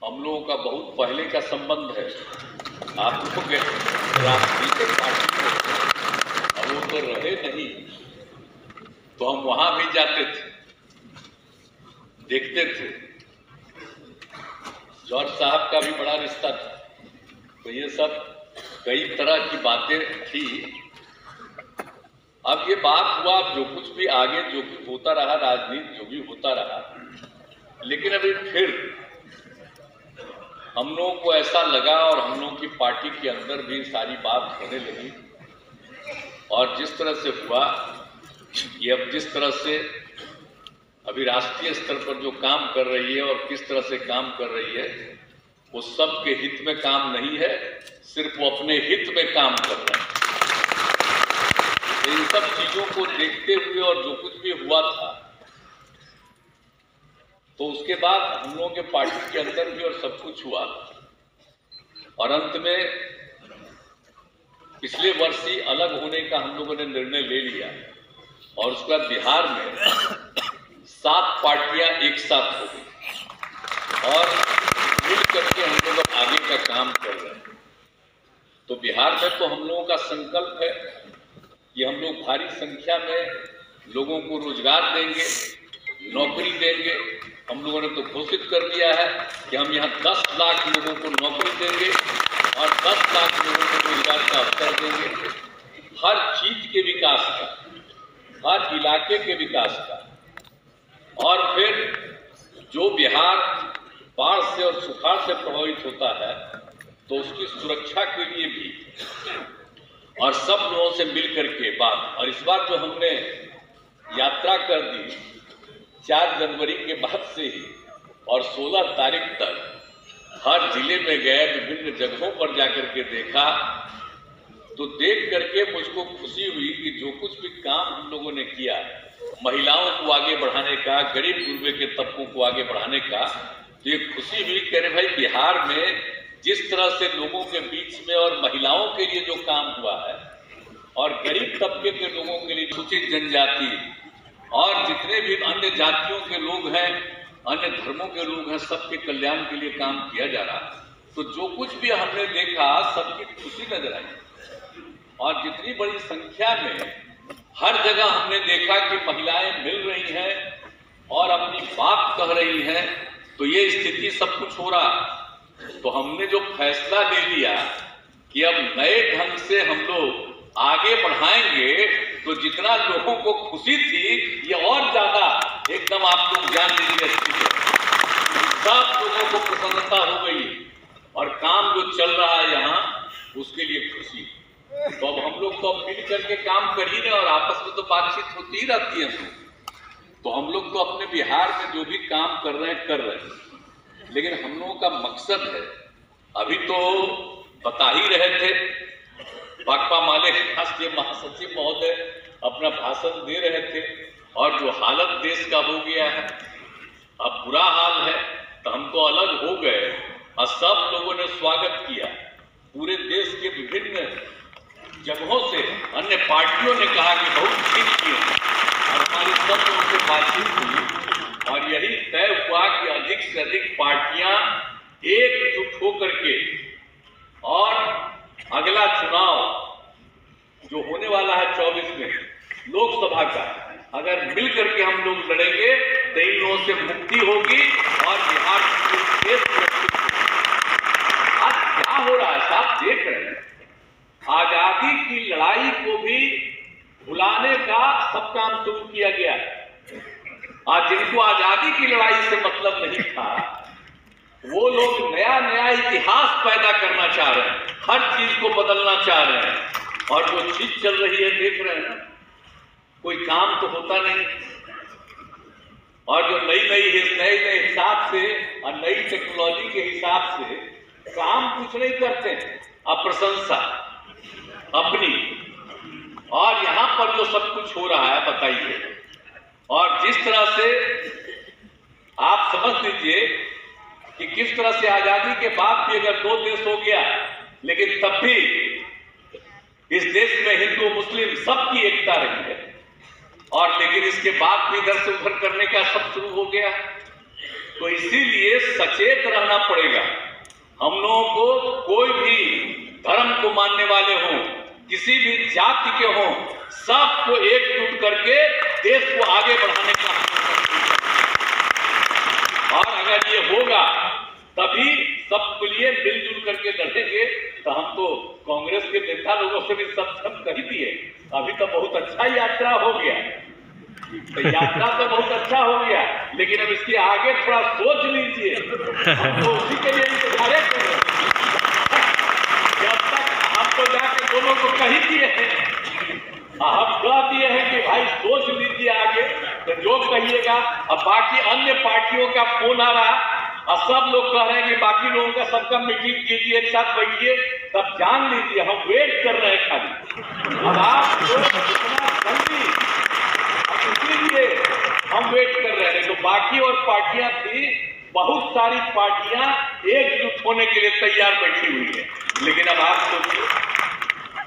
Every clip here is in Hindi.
हम लोगों का बहुत पहले का संबंध है। आप लोग राजनीतिक पार्टी में और वो तो रहे नहीं, तो हम वहां भी जाते थे, देखते थे। जॉर्ज साहब का भी बड़ा रिश्ता था, तो ये सब कई तरह की बातें थी। अब ये बात हुआ, जो कुछ भी आगे जो भी होता रहा, राजनीति जो भी होता रहा, लेकिन अभी फिर हम लोगों को ऐसा लगा और हम लोगों की पार्टी के अंदर भी सारी बात होने लगी। और जिस तरह से हुआ, ये अब जिस तरह से अभी राष्ट्रीय स्तर पर जो काम कर रही है और किस तरह से काम कर रही है, वो सबके हित में काम नहीं है, सिर्फ वो अपने हित में काम कर रहे हैं। तो इन सब चीजों को देखते हुए और जो कुछ भी हुआ था, तो उसके बाद हम लोगों के पार्टी के अंदर भी और सब कुछ हुआ। और अंत में पिछले वर्ष ही अलग होने का हम लोगों ने निर्णय ले लिया। और उसके बाद बिहार में 7 पार्टियां एक साथ हो गई और मिल करके हम लोग आगे का काम कर रहे हैं। तो बिहार में तो हम लोगों का संकल्प है कि हम लोग भारी संख्या में लोगों को रोजगार देंगे, नौकरी देंगे। हम लोगों ने तो घोषित कर दिया है कि हम यहाँ 10 लाख लोगों को नौकरी देंगे और 10 लाख लोगों को रोजगार का अवसर देंगे। हर चीज के विकास का, हर इलाके के विकास का। और फिर जो बिहार बाढ़ से और सुखाड़ से प्रभावित होता है, तो उसकी सुरक्षा के लिए भी और सब लोगों से मिलकर के बात। और इस बार जो हमने यात्रा कर दी 4 जनवरी के बाद से ही और 16 तारीख तक हर जिले में गए, विभिन्न जगहों पर जाकर के देखा, तो देख करके मुझको खुशी हुई कि जो कुछ भी काम हम लोगों ने किया, महिलाओं को आगे बढ़ाने का, गरीब गुरबे के तबकों को आगे बढ़ाने का, तो ये खुशी हुई कि अरे भाई बिहार में जिस तरह से लोगों के बीच में और महिलाओं के लिए जो काम हुआ है और गरीब तबके के लोगों के लिए, अनुसूचित जनजाति और जितने भी अन्य जातियों के लोग हैं, अन्य धर्मों के लोग हैं, सबके कल्याण के लिए काम किया जा रहा है। तो जो कुछ भी हमने देखा, सबकी खुशी नजर आई। और जितनी बड़ी संख्या में हर जगह हमने देखा कि महिलाएं मिल रही हैं और अपनी बात कह रही हैं, तो ये स्थिति सब कुछ हो रहा। तो हमने जो फैसला ले लिया कि अब नए ढंग से हम लोग आगे बढ़ाएंगे, तो जितना लोगों को खुशी थी, ये और ज्यादा एकदम आप लोग जान लीजिए, सब लोगों को प्रसन्नता हो गई और काम जो चल रहा है यहाँ, उसके लिए खुशी। तो अब हम लोग तो मिल करके काम कर ही रहे और आपस में तो बातचीत होती ही रहती है। तो हम लोग तो अपने बिहार में जो भी काम कर रहे हैं, लेकिन हम लोगों का मकसद है, अभी तो बता ही रहे थे, भाकपा माले राष्ट्रीय महासचिव महोदय अपना भाषण दे रहे थे, और जो हालत देश का हो गया है, अब बुरा हाल है, तो हम तो अलग हो गए और सब लोगों ने स्वागत किया। पूरे देश के विभिन्न जगहों से अन्य पार्टियों ने कहा कि बहुत ठीक किए, और हमारी सब लोगों से बातचीत हुई और यही तय हुआ कि अधिक से अधिक पार्टियां एकजुट होकर के, और अगला चुनाव जो होने वाला है 24 में लोकसभा का, अगर मिल करके हम लोग लड़ेंगे तो इन लोगों से मुक्ति होगी और बिहार देश आज क्या हो रहा है आप देख रहे हैं। आजादी की लड़ाई को भी भुलाने का सब काम शुरू किया गया। आज जिनको आजादी की लड़ाई से मतलब नहीं था, वो लोग नया नया इतिहास पैदा करना चाह रहे हैं, हर चीज को बदलना चाह रहे हैं। और जो चीज चल रही है देख रहे हैं, कोई काम तो होता नहीं। और जो नए हिसाब से और नई टेक्नोलॉजी के हिसाब से काम कुछ नहीं करते, अप्रशंसा अपनी। और यहां पर जो सब कुछ हो रहा है बताइए, और जिस तरह से आप समझ लीजिए कि किस तरह से आजादी के बाद भी अगर 2 देश हो गया, लेकिन तब भी इस देश में हिंदू मुस्लिम सबकी एकता रही है। और लेकिन इसके बाद भी इधर से उधर करने का सब शुरू हो गया। तो इसीलिए सचेत रहना पड़ेगा। हम लोगों को कोई भी धर्म को मानने वाले हों, किसी भी जाति के हों, सबको एकजुट करके देश को आगे बढ़ाने का, और अगर ये होगा तभी सबके लिए मिलजुल करके लड़ेंगे। तो हम तो कांग्रेस के नेता लोगों से भी सब कही दिए, अभी तो बहुत अच्छा यात्रा हो गया, तो यात्रा तो बहुत अच्छा हो गया, लेकिन अब इसके आगे थोड़ा सोच लीजिए। हम तो उसी के लिए इंतजार कर रहे हैं। जब तक हम तो जाके दोनों को कही दिए हैं, हम कह दिए हैं कि भाई सोच लीजिए आगे, तो जो कहिएगा। अब बाकी अन्य पार्टियों का फोन आ रहा और सब लोग कह रहे हैं कि बाकी लोगों का सबका मीटिंग कीजिए, एक साथ बैठिए, तब जान लीजिए हम वेट कर रहे हैं खाली। अब आप इतना जल्दी, इसीलिए हम वेट कर रहे हैं। तो बाकी और पार्टियां थी, बहुत सारी पार्टियां एकजुट होने के लिए तैयार बैठी हुई है, लेकिन अब आप सोचिए,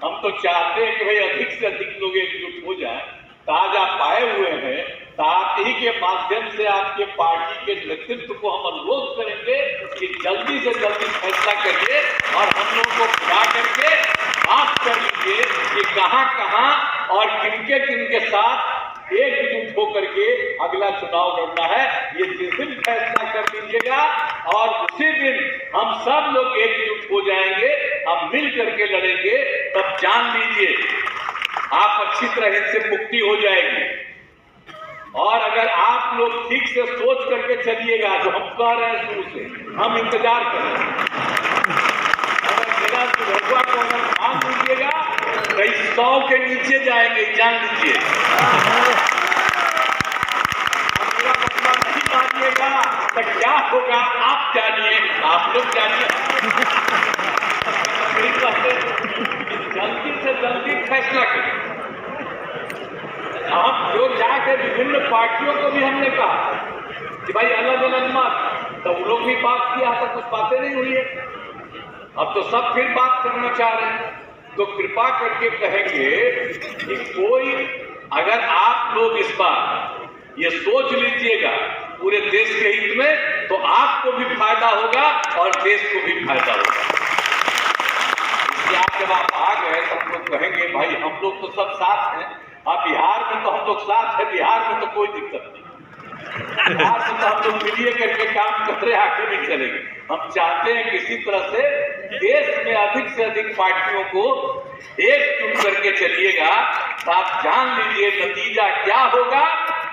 हम तो चाहते हैं कि भाई अधिक से अधिक लोग एकजुट हो जाए। तो आज आप आए हुए हैं, तो आप ही के माध्यम से आपके पार्टी के नेतृत्व को हम अनुरोध करेंगे कि जल्दी से जल्दी फैसला करिए और हम लोगों को बुला करके बात कर लीजिए कि कहां कहां और किनके किनके साथ एकजुट होकर के अगला चुनाव लड़ना है। ये जिस दिन फैसला कर लीजिएगा और उसी दिन हम सब लोग एकजुट हो जाएंगे, हम मिल करके लड़ेंगे, तब जान लीजिए आप अच्छी तरह से मुक्ति हो जाएगी। और अगर आप लोग ठीक से सोच करके चलिएगा, जो हम कह रहे हैं शुरू से, हम इंतजार करें। अगर मेरा सुरक्षा को अगर मान लीजिएगा तो 100 के नीचे जाएंगे, जान लीजिए। मेरा मसला नहीं मानिएगा तो क्या होगा आप जानिए, आप लोग जानिए। जल्दी से जल्दी फैसला करें। हम जो जाकर विभिन्न पार्टियों को भी हमने कहा कि भाई अलग अलग मत, तो वो लोग भी बात किया था, कुछ बातें नहीं हुई है। अब तो सब फिर बात करना चाह रहे हैं। तो कृपा करके कहेंगे कि कोई, अगर आप लोग इस बार ये सोच लीजिएगा पूरे देश के हित में, तो आपको भी फायदा होगा और देश को भी फायदा होगा। जब आप आ गए तो हम लोग कहेंगे भाई हम लोग तो सब साथ हैं। अब बिहार में तो हम लोग साथ हैं, बिहार में तो कोई दिक्कत नहीं, बिहार में तो हम लोग मिलिए करके काम कर रहे, आगे भी चलेंगे। हम चाहते हैं किसी तरह से देश में अधिक से अधिक पार्टियों को एकजुट करके चलिएगा, तो आप जान लीजिए नतीजा क्या होगा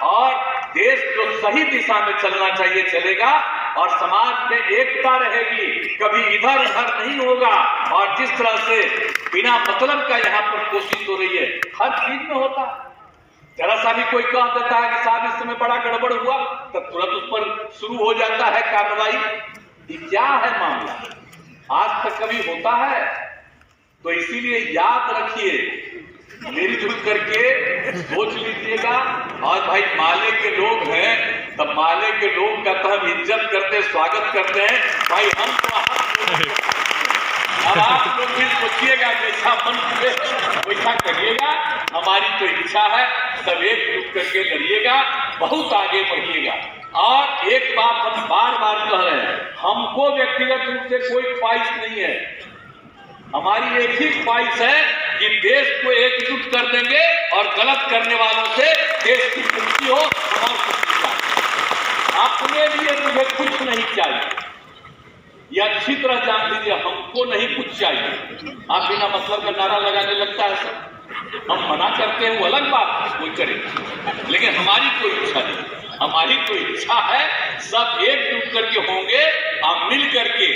और देश जो सही दिशा में चलना चाहिए चलेगा और समाज में एकता रहेगी, कभी इधर उधर नहीं होगा। और जिस तरह से बिना मतलब का यहाँ पर कोशिश हो रही है, हर चीज में होता, जरा सा भी कोई कह देता है कि साहब इस समय बड़ा गड़बड़ हुआ, तो तुरंत उस पर शुरू हो जाता है कार्रवाई। ये क्या है मामला, आज तक कभी होता है? तो इसीलिए याद रखिए, मिलजुल करके सोच लीजिएगा। और भाई माले के लोग हैं, तब माले के लोग का तो हम इज्जत करते, स्वागत करते हैं भाई। हम तो अब आप लोग भी सोचिएगा, जैसा मन करे वैसा करिएगा। हमारी तो इच्छा है सब एकजुट करके लड़िएगा, बहुत आगे बढ़िएगा। और एक बात हम बार बार कह रहे हैं, हमको व्यक्तिगत रूप से कोई ख्वाहिश नहीं है, हमारी एक ही ख्वाहिश है कि देश को एकजुट कर देंगे और गलत करने वालों से देश की मुक्ति हो। और अपने लिए मुझे कुछ नहीं चाहिए, ये अच्छी तरह जान लीजिए, हमको नहीं कुछ चाहिए। आप बिना मतलब का नारा लगाने लगता है सब, हम मना करते हैं वो अलग बात, कोई करे, लेकिन हमारी कोई इच्छा नहीं। हमारी कोई इच्छा है सब एकजुट करके होंगे, आप मिल करके,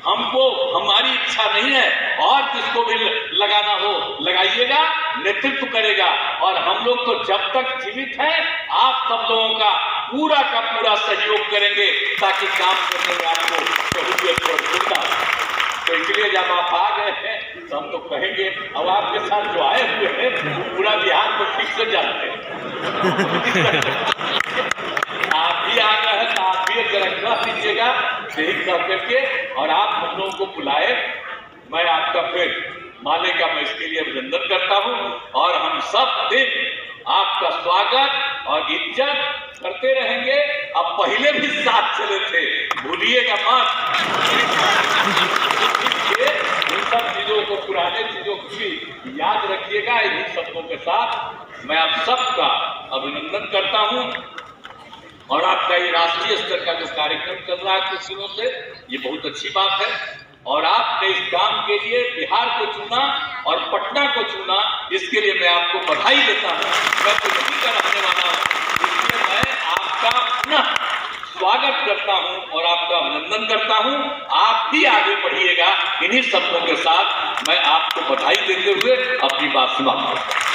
हमको हमारी इच्छा नहीं है और जिसको भी लगाना हो लगाइएगा, नेतृत्व करेगा। और हम लोग तो जब तक जीवित हैं आप सब लोगों का पूरा सहयोग करेंगे ताकि काम करने में आपको सहूलियत और सुविधा। तो इसलिए जब आप आ गए हैं तो हम तो कहेंगे, अब आपके साथ जो आए हुए हैं वो पूरा बिहार को ठीक से जानते हैं। आप भी आ गए हैं तो आप भी जरा कह दीजिएगा, यही कह करके, और आप हम लोगों को बुलाए। मैं आपका फिर माले का मैं इसके लिए अभिनंदन करता हूं और हम सब दिन आपका स्वागत और इज्जत करते रहेंगे। अब पहले भी साथ चले थे, भूलिएगा मत। इन सब चीजों को, पुराने चीजों को भी याद रखिएगा। इन्हीं शब्दों के साथ मैं आप सबका अभिनंदन करता हूं। और आपका ये राष्ट्रीय स्तर का जो कार्यक्रम चल रहा है कुछ दिनों से, ये बहुत अच्छी बात है। और आपने इस काम के लिए बिहार को चुना और पटना को चुना, इसके लिए मैं आपको बधाई देता हूं। मैं तो यही का रहने वाला हूं, इसलिए मैं आपका पुनः स्वागत करता हूं और आपका अभिनंदन करता हूं। आप भी आगे बढ़िएगा। इन्हीं शब्दों के साथ मैं आपको बधाई देते हुए अपनी बात समाप्त करता हूं।